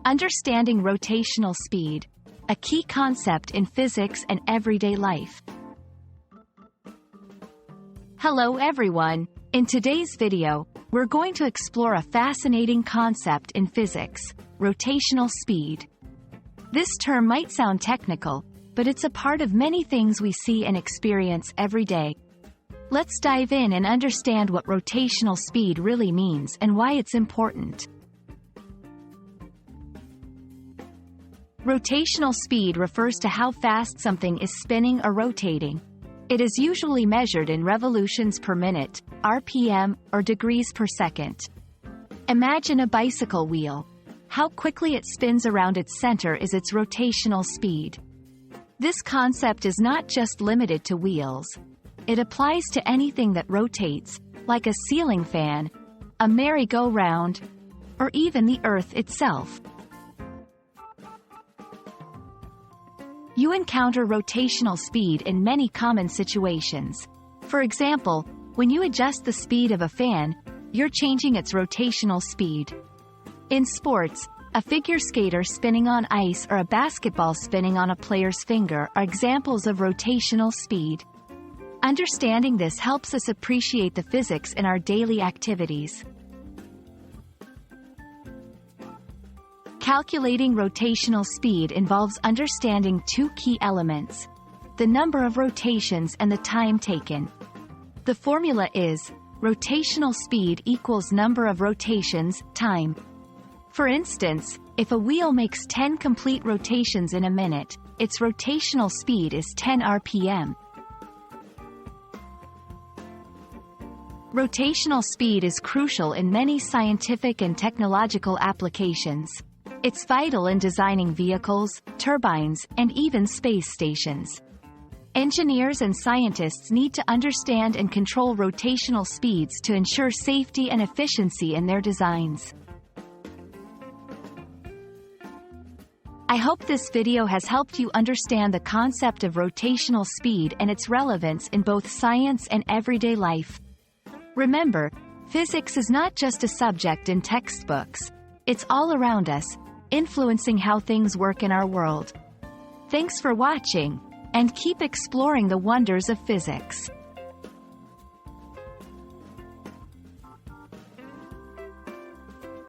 Understanding rotational speed, a key concept in physics and everyday life. Hello everyone, in today's video, we're going to explore a fascinating concept in physics, rotational speed. This term might sound technical, but it's a part of many things we see and experience every day. Let's dive in and understand what rotational speed really means and why it's important. Rotational speed refers to how fast something is spinning or rotating. It is usually measured in revolutions per minute, RPM, or degrees per second. Imagine a bicycle wheel. How quickly it spins around its center is its rotational speed. This concept is not just limited to wheels. It applies to anything that rotates, like a ceiling fan, a merry-go-round, or even the Earth itself. You encounter rotational speed in many common situations. For example, when you adjust the speed of a fan, you're changing its rotational speed. In sports, a figure skater spinning on ice or a basketball spinning on a player's finger are examples of rotational speed. Understanding this helps us appreciate the physics in our daily activities. Calculating rotational speed involves understanding two key elements: the number of rotations and the time taken. The formula is rotational speed equals number of rotations, time. For instance, if a wheel makes 10 complete rotations in a minute, its rotational speed is 10 RPM. Rotational speed is crucial in many scientific and technological applications. It's vital in designing vehicles, turbines, and even space stations. Engineers and scientists need to understand and control rotational speeds to ensure safety and efficiency in their designs. I hope this video has helped you understand the concept of rotational speed and its relevance in both science and everyday life. Remember, physics is not just a subject in textbooks. It's all around us, influencing how things work in our world. Thanks for watching, and keep exploring the wonders of physics.